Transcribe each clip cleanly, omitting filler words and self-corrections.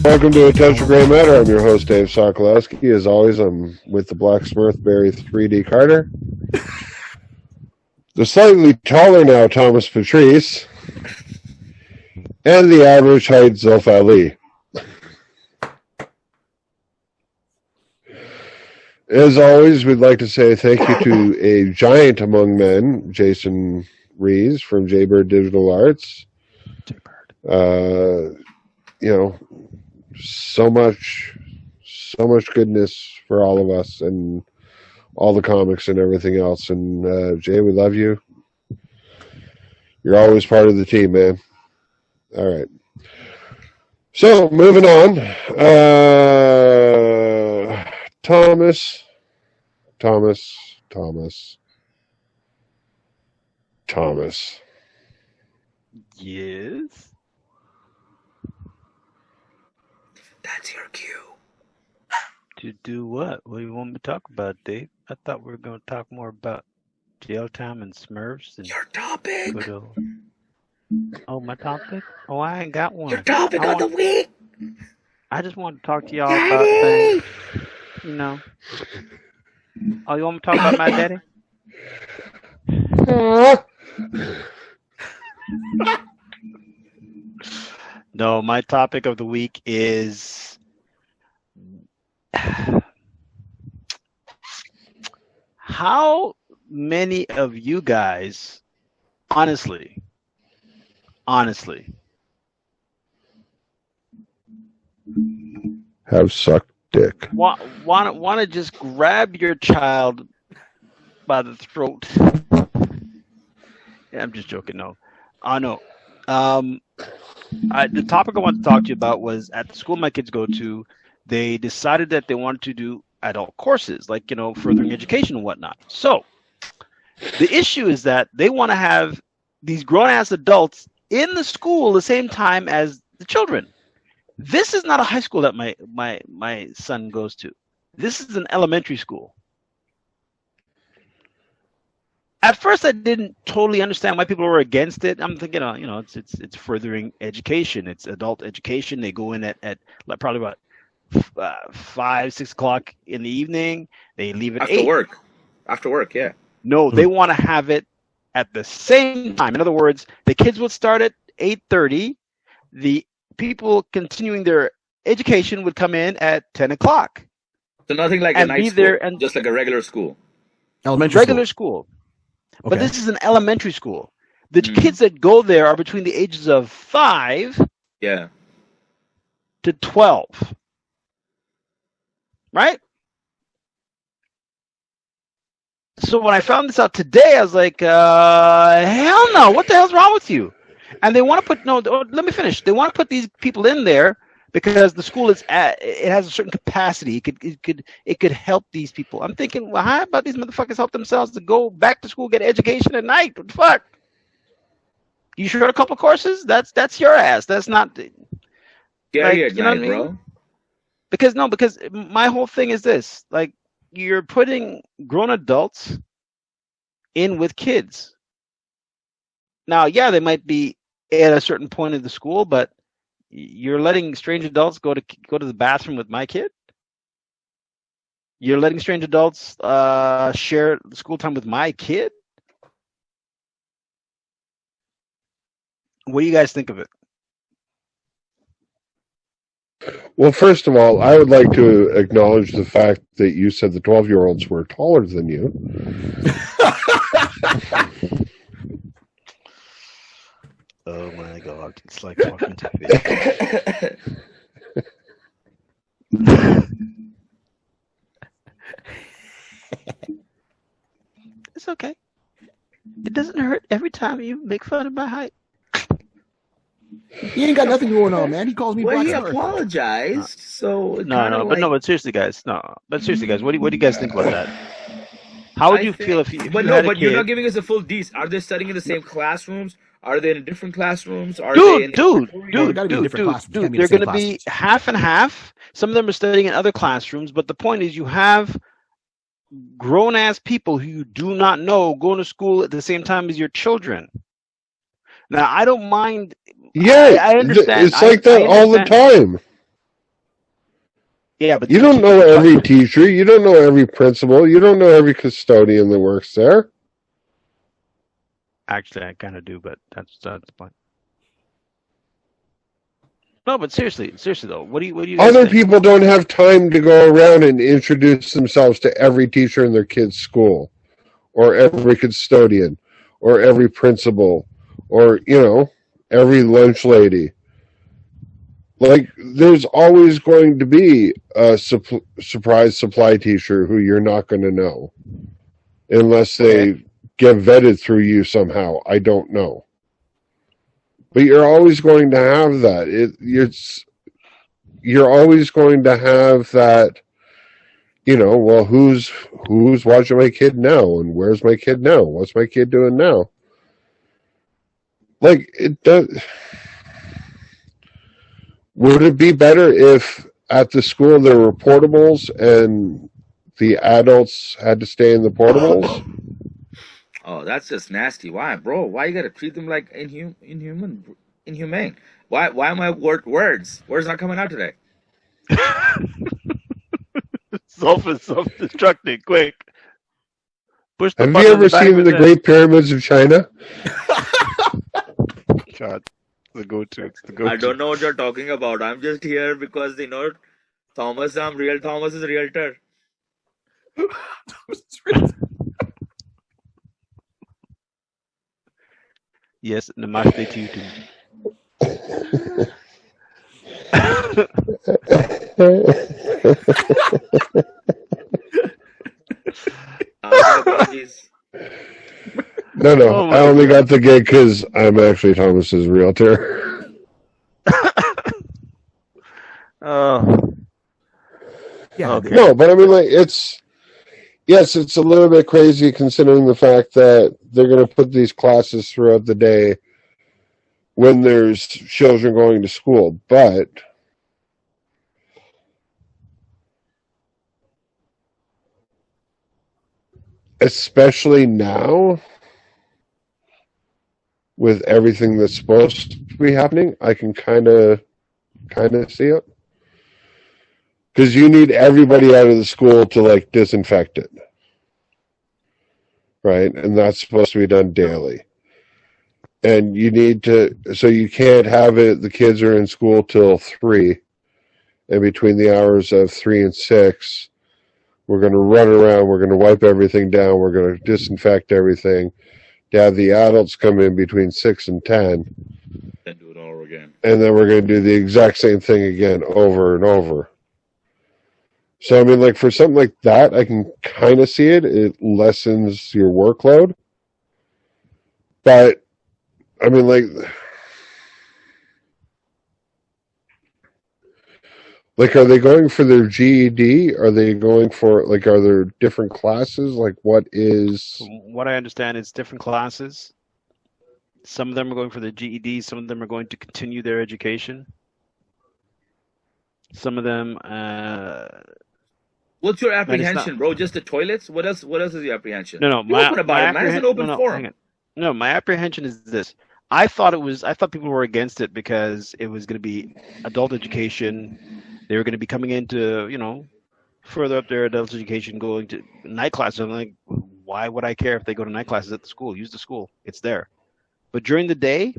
Welcome to A Touch of Grey Matter. I'm your host, Dave Sokolowski. As always, I'm with the Blacksmith Barry 3D Carter. The slightly taller now, Thomas Patrice. And the average height, Zulf Ali. As always, we'd like to say thank you to a giant among men, Jason Rees from Jaybird Digital Arts. So much goodness for all of us and all the comics and everything else. And Jay, we love you. You're always part of the team, man. All right. So moving on. Thomas. Yes. That's your cue. To do what? What do you want me to talk about, Dave? I thought we were going to talk more about jail time and Smurfs and Your topic. Oh, my topic? Oh, I ain't got one. Your topic of the week. I just want to talk to y'all about things. Oh, you want me to talk about my daddy? No, my topic of the week is how many of you guys, honestly, have sucked dick. Want to just grab your child by the throat? Yeah, I'm just joking. No, no. The topic I wanted to talk to you about was at the school my kids go to, they decided that they wanted to do adult courses, like, furthering education and whatnot. So the issue is that they want to have these grown-ass adults in the school the same time as the children. This is not a high school that my son goes to. This is an elementary school. At first, I didn't totally understand why people were against it. I'm thinking, it's furthering education. It's adult education. They go in at probably about 5, 6 o'clock in the evening. They leave at 8. After work, yeah. No, they want to have it at the same time. In other words, the kids would start at 8:30. The people continuing their education would come in at 10 o'clock. So nothing like a night school, just like a regular school. Regular school. Okay. But this is an elementary school. The kids that go there are between the ages of 5 to 12. Right? So when I found this out today, I was like, hell no, what the hell's wrong with you? And they want to let me finish. They want to put these people in there because the school it has a certain capacity. It could help these people. I'm thinking, well, how about these motherfuckers help themselves to go back to school, get education at night? What the fuck? You short a couple of courses? That's your ass. That's not. Yeah, you know what I mean? Bro. Because my whole thing is this: like, you're putting grown adults in with kids. Now, yeah, they might be at a certain point of the school, but you're letting strange adults go to the bathroom with my kid. You're letting strange adults share school time with my kid. What do you guys think of it? Well, first of all, I would like to acknowledge the fact that you said the 12-year-olds were taller than you. Oh my God, it's like talking to fish. It's okay. It doesn't hurt every time you make fun of my height. He ain't got nothing going on, man. He calls me Black He Summer. apologized, so But seriously, guys, what do you guys think about that? How would you feel if you had a kid? You're not giving us a full details. Are they studying in the same classrooms? Are they in different classrooms? Dude, they're going to be half and half. Some of them are studying in other classrooms, but the point is you have grown-ass people who you do not know going to school at the same time as your children. Now, I don't mind. Yeah, I understand. It's like that all the time. Yeah, but You don't know every teacher. You don't know every principal. You don't know every custodian that works there. Actually, I kind of do, but that's the point. No, but seriously though, what do you guys Other think? people don't have time to go around and introduce themselves to every teacher in their kid's school, or every custodian, or every principal, or every lunch lady. Like, there's always going to be a surprise supply teacher who you're not going to know unless they get vetted through you somehow. I don't know. But you're always going to have that. You're always going to have that, well, who's watching my kid now, and where's my kid now? What's my kid doing now? Like, it does. Would it be better if at the school there were portables and the adults had to stay in the portables? Oh, that's just nasty. Why, bro? Why you gotta treat them like inhumane? Why am I words not coming out today? Self-destructing, quick. Push the Have you button on ever the back of seen his the head. Great Pyramids of China? God, the go-to. It's the go-to. I don't know what you're talking about. I'm just here because Thomas. I'm real. Thomas is a realtor. Yes, namaste to you too. Apologies. No, Oh my I only got the gig because I'm actually Thomas's realtor. Yeah. Okay. No, but I mean, like, it's a little bit crazy considering the fact that they're going to put these classes throughout the day when there's children going to school, but especially now with everything that's supposed to be happening, I can kind of see it. Because you need everybody out of the school to, like, disinfect it. Right? And that's supposed to be done daily. And you need to, so you can't have it, the kids are in school till 3. And between the hours of 3 and 6, we're going to run around, we're going to wipe everything down, we're going to disinfect everything. To have the adults come in between 6 and 10. Then do it all over again. And then we're going to do the exact same thing again over and over. So, I mean, like, for something like that, I can kind of see it. It lessens your workload. But, I mean, like, are they going for their GED? Are they going for, like, are there different classes? Like, what is... From what I understand, it's different classes. Some of them are going for the GED. Some of them are going to continue their education. Some of them... What's your apprehension, bro? Just the toilets? What else is your apprehension? No, my forum. No, my apprehension is this. I thought people were against it because it was going to be adult education. They were going to be coming into, further up their adult education, going to night classes. I'm like, why would I care if they go to night classes at the school? Use the school. It's there. But during the day,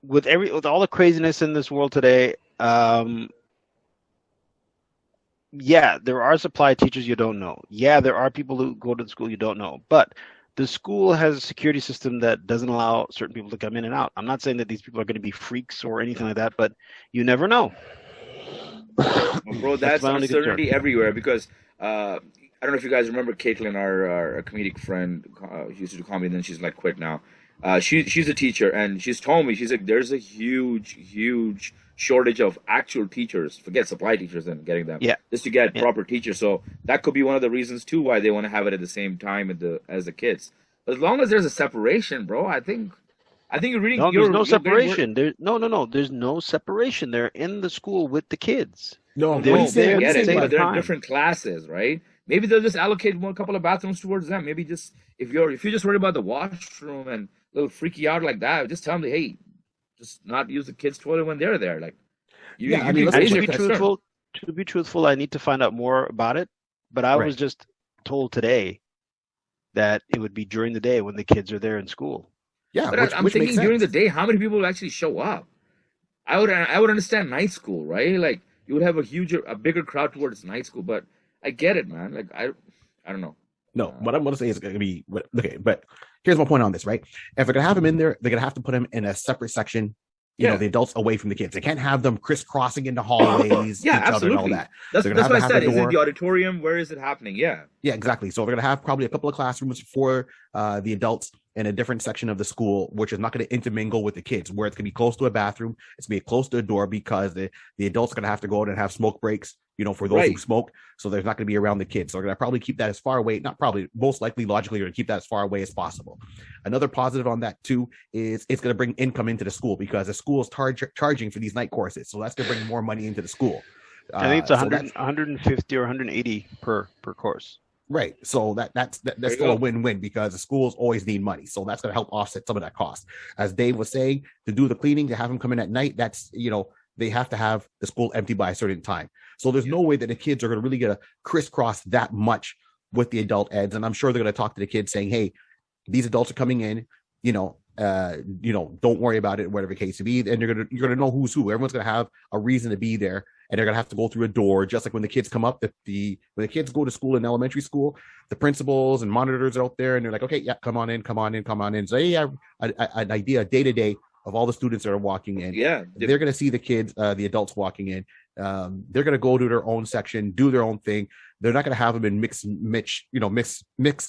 with all the craziness in this world today, yeah, there are supply teachers you don't know. Yeah, there are people who go to the school you don't know. But the school has a security system that doesn't allow certain people to come in and out. I'm not saying that these people are going to be freaks or anything like that, but you never know. Well, bro, that's uncertainty everywhere because I don't know if you guys remember Caitlin, our comedic friend. She used to do comedy, and then she's like quit now. She's a teacher, and she's told me, she's like, there's a huge shortage of actual teachers. Forget supply teachers and getting them. Yeah. Just to get proper teachers. So that could be one of the reasons too why they want to have it at the same time as the kids. But as long as there's a separation, bro, I think you're reading. No, there's no separation. No. There's no separation. They're in the school with the kids. No, They're he's saying, get it, same but they're in time. different classes, right? Maybe they'll just allocate a couple of bathrooms towards them. Maybe just if you're just worried about the washroom and a little freaky out like that, just tell them, hey, just not use the kids' toilet when they're there. Like, I mean, and to be truthful, I need to find out more about it. But I was just told today that it would be during the day when the kids are there in school. Yeah, but I'm thinking during the day, how many people will actually show up? I would understand night school, right? Like you would have a bigger crowd towards night school. But I get it, man. Like I don't know. No, what I'm going to say is going to be okay. But here's my point on this, right? If they're going to have them in there, they're going to have to put them in a separate section. You know, the adults away from the kids. They can't have them crisscrossing into hallways, yeah, absolutely. And all that. That's what I said. Is it the auditorium? Where is it happening? Yeah. Yeah, exactly. So we're going to have probably a couple of classrooms for the adults in a different section of the school, which is not going to intermingle with the kids, where it's going to be close to a bathroom. It's going to be close to a door because the adults are going to have to go out and have smoke breaks, for those who smoke. So there's not going to be around the kids. So we're going to probably keep that as far away. Not probably, most likely, logically, we're going to keep that as far away as possible. Another positive on that, too, is it's going to bring income into the school because the school is charging for these night courses. So that's going to bring more money into the school. I think it's 150 or 180 per course. Right. So that's still a win-win because the schools always need money. So that's going to help offset some of that cost. As Dave was saying, to do the cleaning, to have them come in at night, that's, they have to have the school empty by a certain time. So there's no way that the kids are going to really get to crisscross that much with the adult eds. And I'm sure they're going to talk to the kids saying, hey, these adults are coming in, don't worry about it, whatever the case may be. And you're going to know who's who. Everyone's going to have a reason to be there. And they're going to have to go through a door, just like when the kids come up. When the kids go to school in elementary school, the principals and monitors are out there, and they're like, okay, yeah, come on in. So you have an idea day-to-day of all the students that are walking in. Yeah. They're going to see the kids, the adults walking in. They're going to go to their own section, do their own thing. They're not going to have them in mix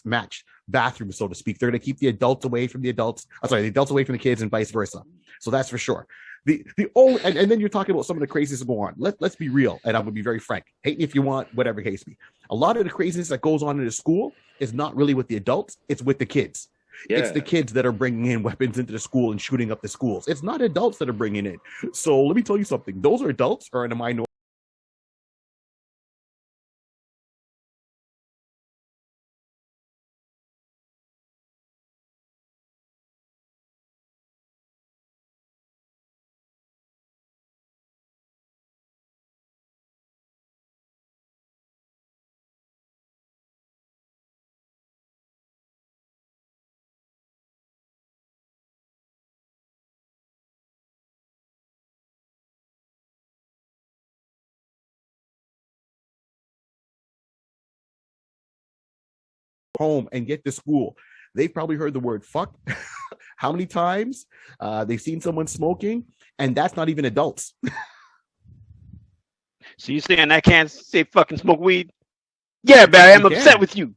match bathrooms, so to speak. They're going to keep the adults away from the adults. The adults away from the kids and vice versa. So that's for sure. The only and then you're talking about some of the craziness that go on. Let's be real, and I'm gonna be very frank. Hate me if you want, whatever case be. A lot of the craziness that goes on in the school is not really with the adults; it's with the kids. Yeah. It's the kids that are bringing in weapons into the school and shooting up the schools. It's not adults that are bringing in. So let me tell you something. Those are adults are in a minority. Home and get to school. They've probably heard the word fuck how many times? They've seen someone smoking, and that's not even adults. So you're saying I can't say fucking smoke weed? Yeah, Barry, I'm upset with you.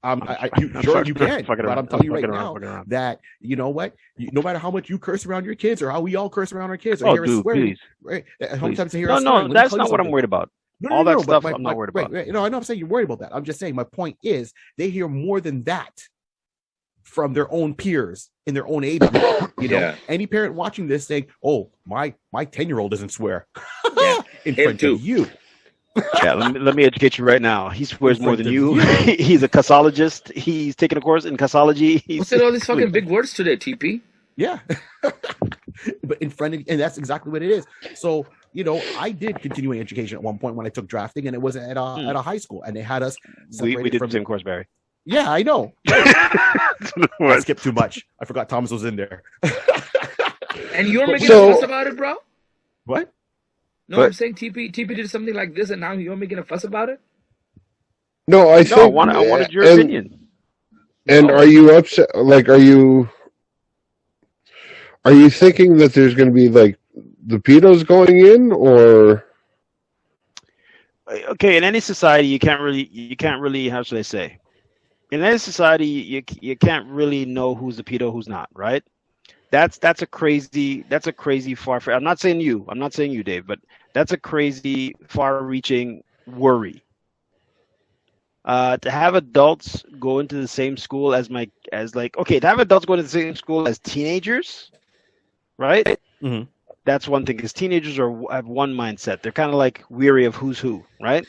Sure you can, but I'm telling you right now that you know what? No matter how much you curse around your kids or how we all curse around our kids, or dude, please. Right? Sometimes no, that's not what I'm worried about. All that stuff I'm not worried about. I know I'm saying you're worried about that. I'm just saying my point is they hear more than that from their own peers in their own age group. Any parent watching this saying, "Oh, my 10-year-old doesn't swear," in front of you. Yeah, let me educate you right now. He swears more than you. He's a cussologist. He's taking a course in cussology. What's all these fucking big words today, TP? Yeah, but in front of, and that's exactly what it is. So. I did continuing education at one point when I took drafting, and it was at a high school, and they had us. We did the same course, Barry. Yeah, I know. I skipped too much. I forgot Thomas was in there. And you're making a fuss about it, bro? What? No, I'm saying TP did something like this, and now you're making a fuss about it. No, I wanted your opinion. And are you upset? Like, are you thinking that there's going to be like the pedos going in, or okay, in any society you can't really how should I say, in any society you can't really know who's a pedo, who's not, right? That's a crazy far. I'm not saying you, Dave, but that's a crazy far-reaching worry. To have adults go into the same school to have adults go into the same school as teenagers, right? Mm-hmm. That's one thing, because teenagers have one mindset. They're kind of like weary of who's who, right?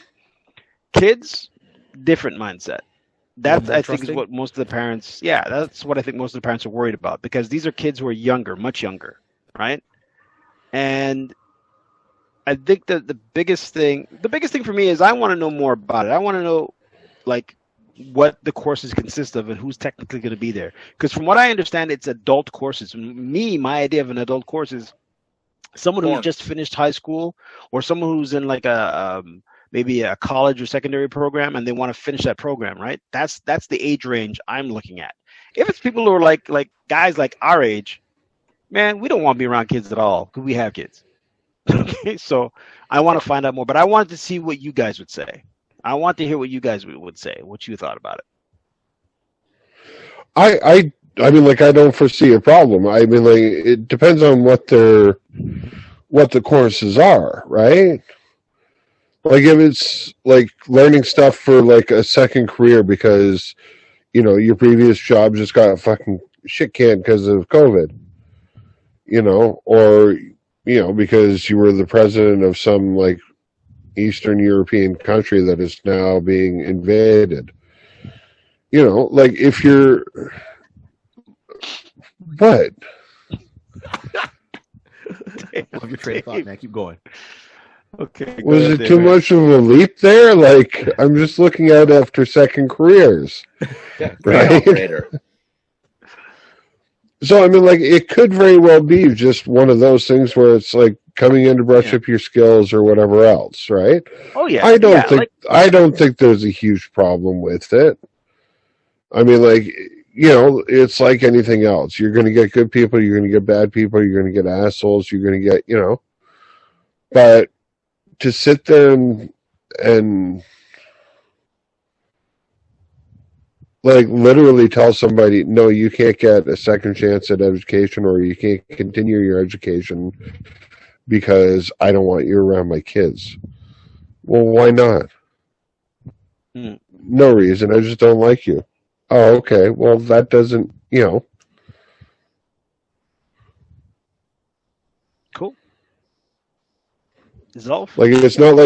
Kids, different mindset. That I think is what most of the parents. Yeah, that's what I think most of the parents are worried about, because these are kids who are younger, much younger, right? And I think that the biggest thing for me is I want to know more about it. I want to know, like, what the courses consist of and who's technically going to be there. Because from what I understand, it's adult courses. My idea of an adult course is someone who's just finished high school, or someone who's in like a maybe a college or secondary program, and they want to finish that program. Right? That's the age range I'm looking at. If it's people who are like guys like our age, man, we don't want to be around kids at all because we have kids. Okay, so I want to find out more, but I wanted to see what you guys would say. I want to hear what you guys would say, what you thought about it. I mean, like, I don't foresee a problem. I mean, like, it depends on what the courses are, right? Like, if it's like learning stuff for like a second career because, you know, your previous job just got fucking shit canned because of COVID, you know, or, you know, because you were the president of some like Eastern European country that is now being invaded. You know, like, if you're what? Love your train of thought, man. Keep going. Okay. Was it too much of a leap there? Like, I'm just looking out after second careers. Yeah, right? Operator. So, I mean, like, it could very well be just one of those things where it's like coming in to brush up your skills or whatever else, right? Oh yeah. I don't think there's a huge problem with it. I mean, like, you know, it's like anything else. You're going to get good people, you're going to get bad people, you're going to get assholes, you're going to get, you know. But to sit there and like literally tell somebody, no, you can't get a second chance at education, or you can't continue your education because I don't want you around my kids. Well, why not? No reason. I just don't like you. Oh, okay. Well, that doesn't, you know. Cool. Zolf? Like, it's not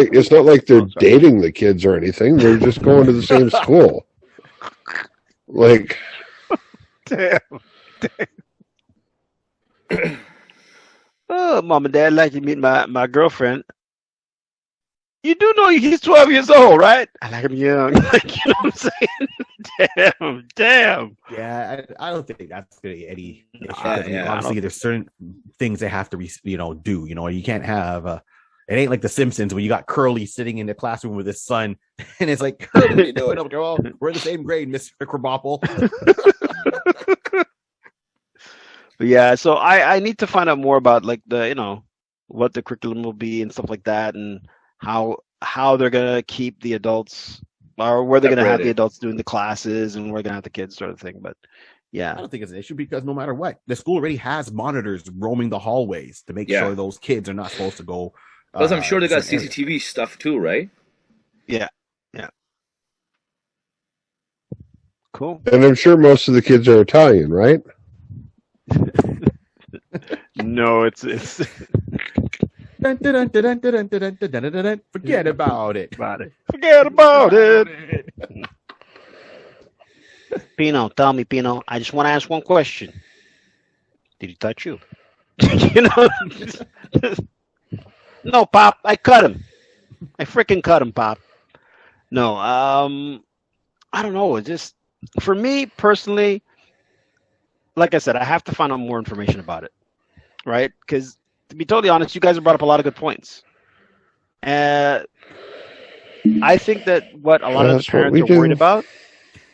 like they're dating the kids or anything. They're just going to the same school. Like, damn. Oh, mom and dad, I'd like you to meet my girlfriend. You do know he's 12 years old, right? I like him young. Like, you know what I'm saying? Damn. Yeah, I don't think that's going to be any issue. Obviously, there's certain things they have to, do. You know, you can't have it ain't like The Simpsons when you got Curly sitting in the classroom with his son, and it's like, Curly, what are you doing? I'm like, well, we're in the same grade, Mr. Krabappel. But yeah, so I need to find out more about, like, the, you know, what the curriculum will be and stuff like that, and how they're gonna keep the adults, or where they're gonna have the adults doing the classes and where they're gonna have the kids, sort of thing. But yeah, I don't think it's an issue, because no matter what, the school already has monitors roaming the hallways to make sure those kids are not supposed to go. Plus, I'm sure they got CCTV stuff too, right? Yeah. Cool. And I'm sure most of the kids are Italian, right? No, it's forget about it. Forget about it. Pino, tell me, Pino. I just want to ask one question. Did he touch you? You know? No, Pop. I cut him. I freaking cut him, Pop. No, I don't know. It's just, for me personally, like I said, I have to find out more information about it, right? Because, to be totally honest, you guys have brought up a lot of good points. I think that what a lot of the parents are worried about,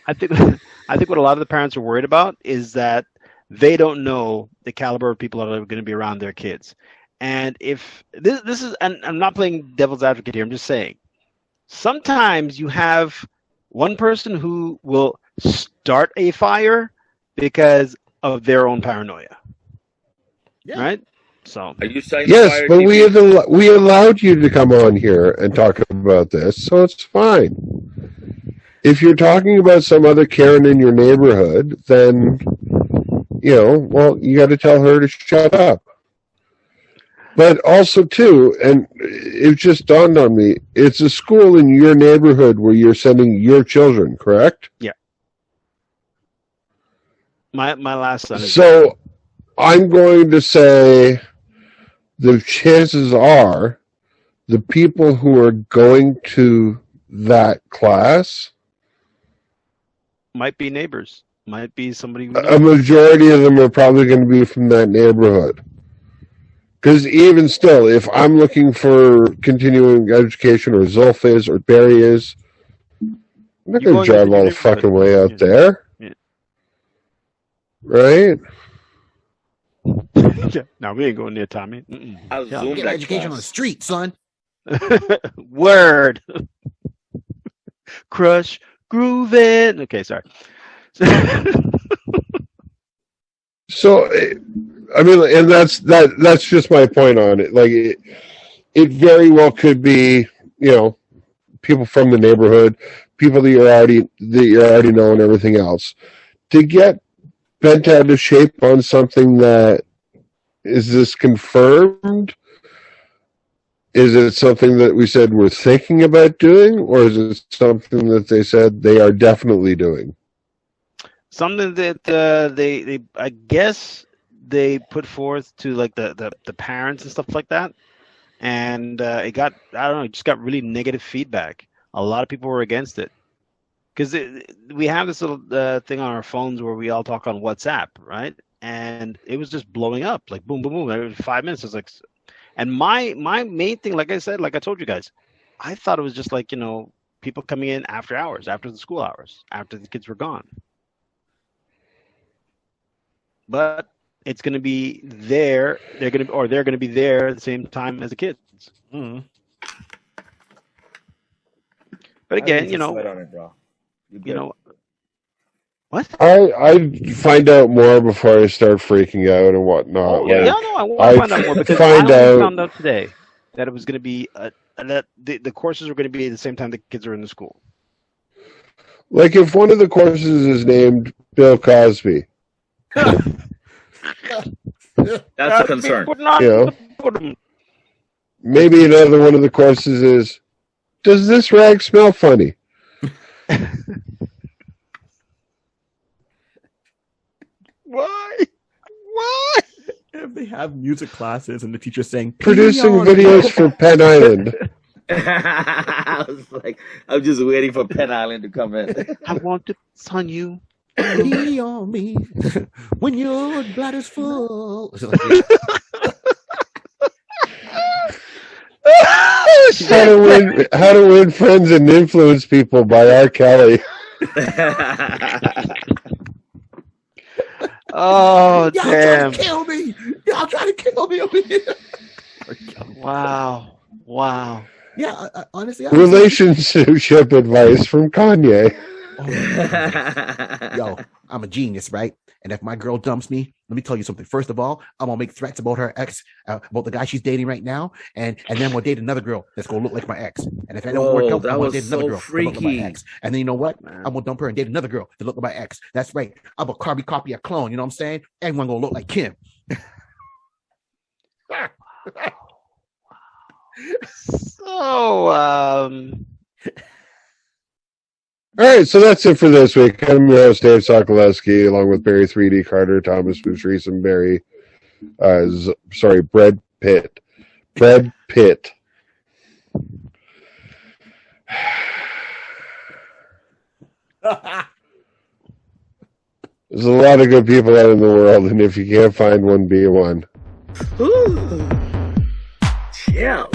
I think what a lot of the parents are worried about is that they don't know the caliber of people that are going to be around their kids. And if this is, and I'm not playing devil's advocate here, I'm just saying, sometimes you have one person who will start a fire because of their own paranoia. Yeah. Right? So, are you saying yes, but we allowed you to come on here and talk about this, so it's fine. If you're talking about some other Karen in your neighborhood, then, you know, well, you got to tell her to shut up. But also, too, and it just dawned on me, it's a school in your neighborhood where you're sending your children, correct? Yeah. My last son is... So, I'm going to say the chances are the people who are going to that class, Might be neighbors. Might be somebody. a majority of them are probably going to be from that neighborhood. Because even still, if I'm looking for continuing education, or Zulf is, or Barry is, I'm not going to drive all the fucking way out there. Yeah. Right? No, we ain't going near Tommy. I'll Yeah. zoom Get that education class. on the street, son. Word. Crush, grooving. Okay, sorry. So, I mean, and that's just my point on it. Like, it very well could be, people from the neighborhood, people that you already know, and everything else. To get bent out of shape on something that is this confirmed? Is it something that we said we're thinking about doing, or is it something that they said they are definitely doing? Something that they I guess they put forth to like the parents and stuff like that, and it got, I don't know, it just got really negative feedback. A lot of people were against it because we have this little thing on our phones where we all talk on WhatsApp, right? And it was just blowing up, like boom, boom, boom. Every 5 minutes, it was like, and my main thing, like I said, like I told you guys, I thought it was just like, people coming in after hours, after the school hours, after the kids were gone. But it's going to be there. They're going to be there at the same time as the kids. Mm. But again, Sweat on it, bro. what? I'd find out more before I start freaking out and whatnot. Oh, yeah, no, I want to I'd find out more because find I only out- found out today that it was going to be that the courses were going to be at the same time the kids are in the school. Like, if one of the courses is named Bill Cosby, That's a concern. maybe another one of the courses is, does this rag smell funny? Why? If they have music classes and the teacher's saying Producing "Peon." videos for Penn Island. I was like, I'm just waiting for Penn Island to come in. I want to on you. Pee on me when your bladder's full. How to Win Friends and Influence People by R. Kelly. Oh, Y'all damn. trying to kill me. Y'all trying to kill me over here. Wow. Yeah, honestly. Relationship advice from Kanye. Yo, I'm a genius, right? And if my girl dumps me, let me tell you something. First of all, I'm gonna make threats about her ex, about the guy she's dating right now, and then we'll date another girl that's gonna look like my ex. And if I don't work out, that I'm gonna was date another so girl that look like freaky. my ex. And then you know what? I'm gonna dump her and date another girl that look like my ex. That's right. I'm a copy a clone. You know what I'm saying? Everyone gonna look like Kim. So, All right, so that's it for this week. I'm your host, Dave Sokolowski, along with Barry 3D Carter, Thomas Boucheries, and Barry, Brad Pitt. Brad Pitt. There's a lot of good people out in the world, and if you can't find one, be one. Ooh. Chill.